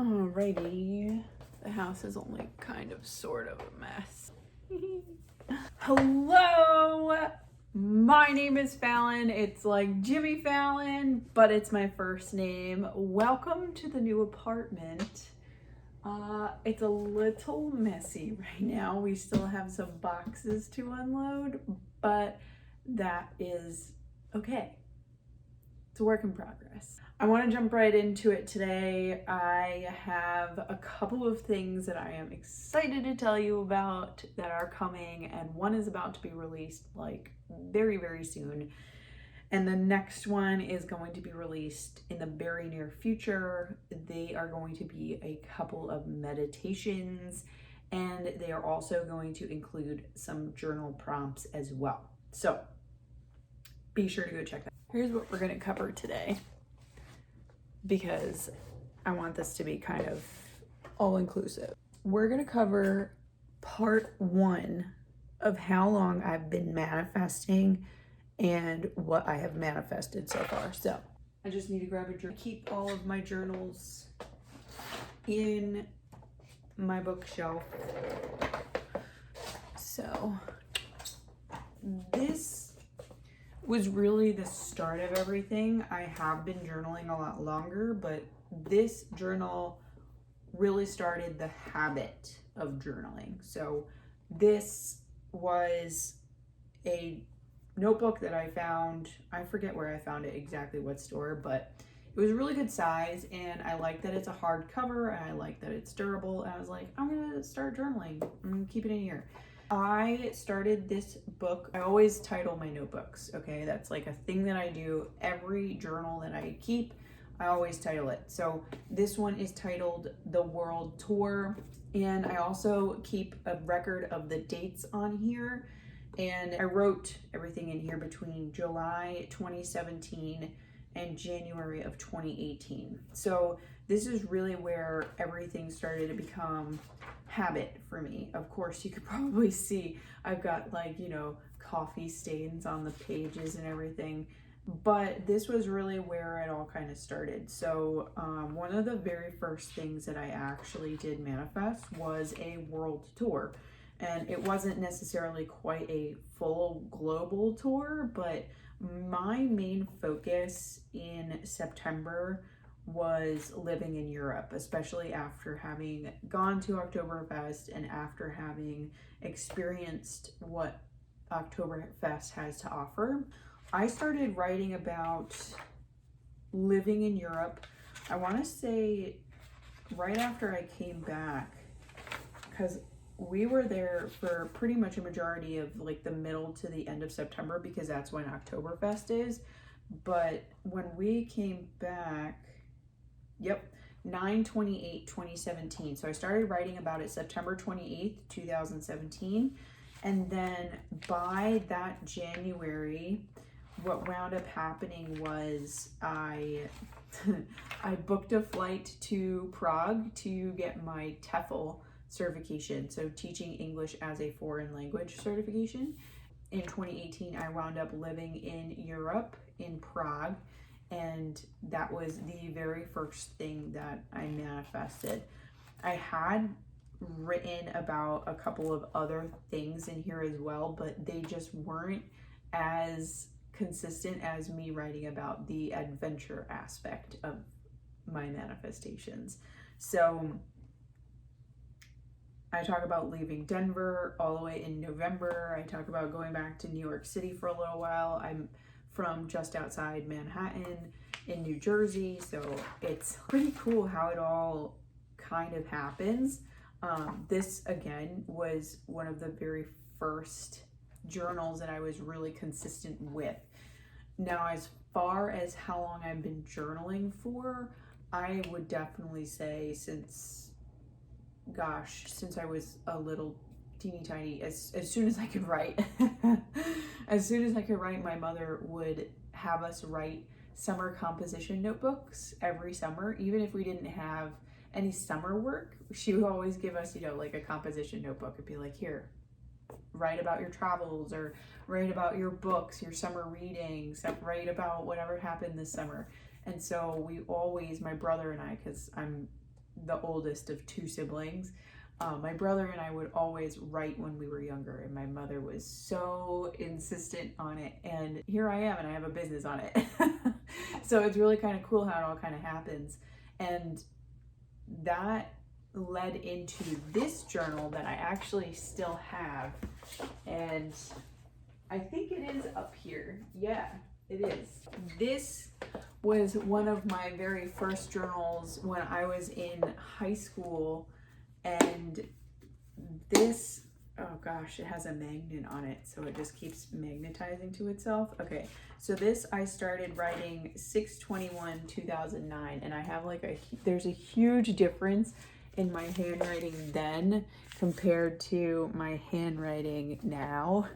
Alrighty. The house is only kind of sort of a mess. Hello! My name is Fallon. It's like Jimmy Fallon, but it's my first name. Welcome to the new apartment. It's a little messy right now. We still have some boxes to unload, but that is okay. It's a work in progress. I want to jump right into it today. I have a couple of things that I am excited to tell you about that are coming, and one is about to be released like very, very soon. And the next one is going to be released in the very near future. They are going to be a couple of meditations, and they are also going to include some journal prompts as well. So be sure to go check that. Here's what we're going to cover today, because I want this to be kind of all-inclusive. We're going to cover part 1 of how long I've been manifesting and what I have manifested so far. So I just need to grab a journal. Keep all of my journals in my bookshelf. So this was really the start of everything. I have been journaling a lot longer, but this journal really started the habit of journaling. So this was a notebook that I found. I forget where I found it exactly, what store, but it was a really good size, and I like that it's a hardcover, and I like that it's durable, and I was like, I'm gonna start journaling. I'm gonna keep it in here. I started this book. I always title my notebooks, okay? That's like a thing that I do. Every journal that I keep, I always title it. So this one is titled The World Tour, and I also keep a record of the dates on here. And I wrote everything in here between July 2017 and January of 2018. So this is really where everything started to become habit for me. Of course, you could probably see I've got like, coffee stains on the pages and everything. But this was really where it all kind of started. So one of the very first things that I actually did manifest was a world tour. And it wasn't necessarily quite a full global tour, but my main focus in September was living in Europe, especially after having gone to Oktoberfest and after having experienced what Oktoberfest has to offer. I started writing about living in Europe, I want to say right after I came back, because we were there for pretty much a majority of like the middle to the end of September, because that's when Oktoberfest is. But when we came back, 9/28/2017. So I started writing about it September 28th, 2017. And then by that January, what wound up happening was I booked a flight to Prague to get my TEFL certification, so teaching English as a foreign language certification. In 2018, I wound up living in Europe, in Prague, and that was the very first thing that I manifested. I had written about a couple of other things in here as well, but they just weren't as consistent as me writing about the adventure aspect of my manifestations. So I talk about leaving Denver all the way in November. I talk about going back to New York City for a little while. I'm from just outside Manhattan in New Jersey, so it's pretty cool how it all kind of happens. This, again, was one of the very first journals that I was really consistent with. Now, as far as how long I've been journaling for, I would definitely say since I was a little teeny tiny, as soon as I could write. As soon as I could write, my mother would have us write summer composition notebooks every summer. Even if we didn't have any summer work, she would always give us, like a composition notebook. It'd be like, here, write about your travels, or write about your books, your summer readings, write about whatever happened this summer. And so we always, my brother and I, because I'm the oldest of 2 siblings. My brother and I would always write when we were younger, and my mother was so insistent on it. And here I am, and I have a business on it. So it's really kind of cool how it all kind of happens. And that led into this journal that I actually still have. And I think it is up here. Yeah, it is. This was one of my very first journals when I was in high school. And this, oh gosh, it has a magnet on it, so it just keeps magnetizing to itself. Okay, so this I started writing 6/21/2009, and I have like there's a huge difference in my handwriting then compared to my handwriting now.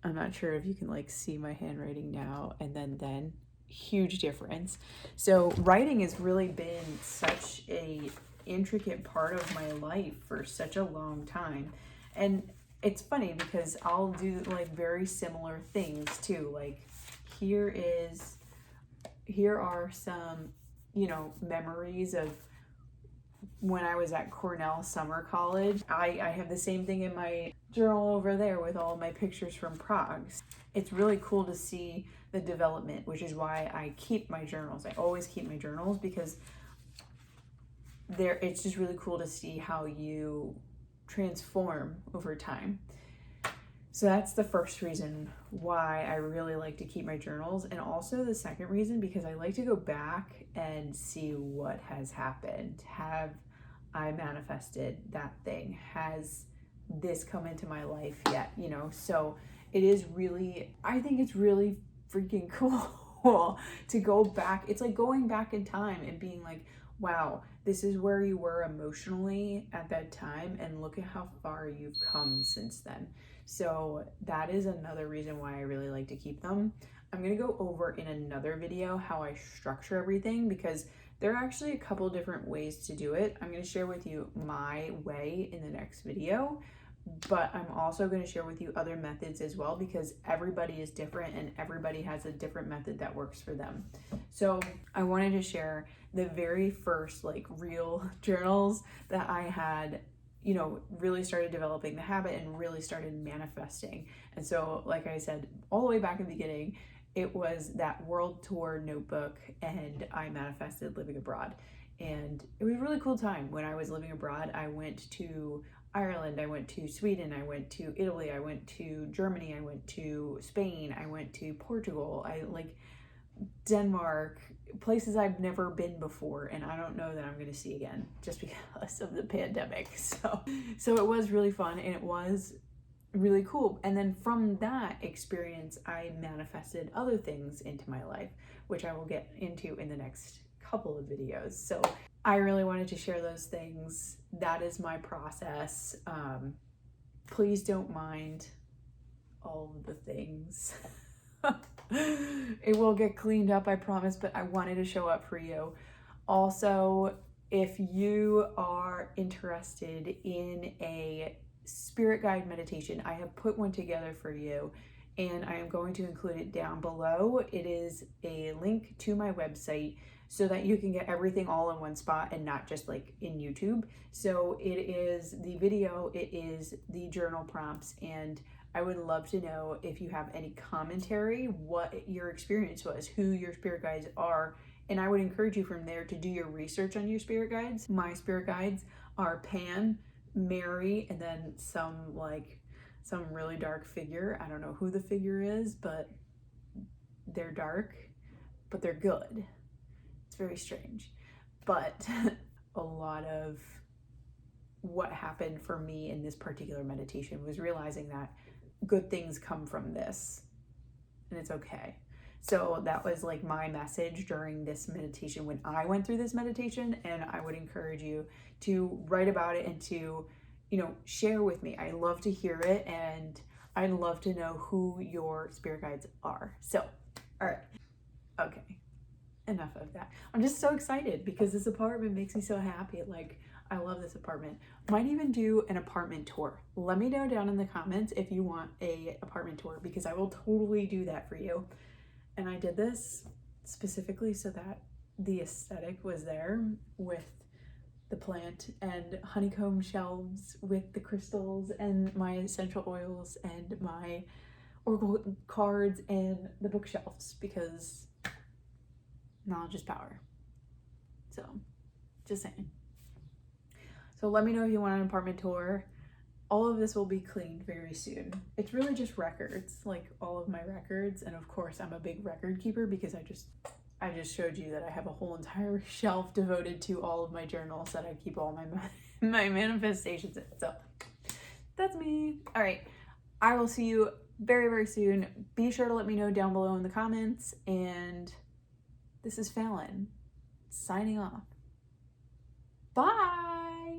I'm not sure if you can like see my handwriting now and then. Huge difference. So writing has really been such a intricate part of my life for such a long time. And it's funny because I'll do like very similar things too. Like here are some, you know, memories of when I was at Cornell Summer College. I have the same thing in my journal over there with all my pictures from Prague. It's really cool to see the development, which is why I keep my journals. I always keep my journals because it's just really cool to see how you transform over time. So that's the first reason why I really like to keep my journals. And also the second reason, because I like to go back and see what has happened. Have I manifested that thing? Has this come into my life yet? You know, so it is really, I think it's really freaking cool to go back. It's like going back in time and being like, wow, this is where you were emotionally at that time, and look at how far you've come since then. So that is another reason why I really like to keep them. I'm gonna go over in another video how I structure everything, because there are actually a couple different ways to do it. I'm gonna share with you my way in the next video, but I'm also going to share with you other methods as well, because everybody is different and everybody has a different method that works for them. So I wanted to share the very first like real journals that I had, you know, really started developing the habit and really started manifesting. And so, like I said, all the way back in the beginning, it was that world tour notebook, and I manifested living abroad. And it was a really cool time when I was living abroad. I went to Ireland, I went to Sweden, I went to Italy, I went to Germany, I went to Spain, I went to Portugal, I like Denmark, places I've never been before, and I don't know that I'm gonna see again just because of the pandemic. So it was really fun, and it was really cool. And then from that experience, I manifested other things into my life, which I will get into in the next couple of videos. So I really wanted to share those things. That is my process. Please don't mind all of the things. It will get cleaned up, I promise, but I wanted to show up for you. Also, if you are interested in a spirit guide meditation, I have put one together for you, and I am going to include it down below. It is a link to my website so that you can get everything all in one spot and not just like in YouTube. So it is the video, it is the journal prompts, and I would love to know if you have any commentary, what your experience was, who your spirit guides are, and I would encourage you from there to do your research on your spirit guides. My spirit guides are Pan, Mary, and then some really dark figure. I don't know who the figure is, but they're dark, but they're good. It's very strange. But a lot of what happened for me in this particular meditation was realizing that good things come from this, and it's okay. So that was like my message during this meditation when I went through this meditation, and I would encourage you to write about it and to, you know, share with me. I love to hear it, and I'd love to know who your spirit guides are. So, all right, okay, enough of that. I'm just so excited because this apartment makes me so happy. Like, I love this apartment. Might even do an apartment tour. Let me know down in the comments if you want a apartment tour, because I will totally do that for you. And I did this specifically so that the aesthetic was there with the plant, and honeycomb shelves with the crystals and my essential oils and my oracle cards and the bookshelves, because knowledge is power. So, just saying. So let me know if you want an apartment tour. All of this will be cleaned very soon. It's really just records, like all of my records. And of course I'm a big record keeper because I just showed you that I have a whole entire shelf devoted to all of my journals that I keep all my manifestations in. So that's me. All right. I will see you very, very soon. Be sure to let me know down below in the comments. And this is Fallon signing off. Bye.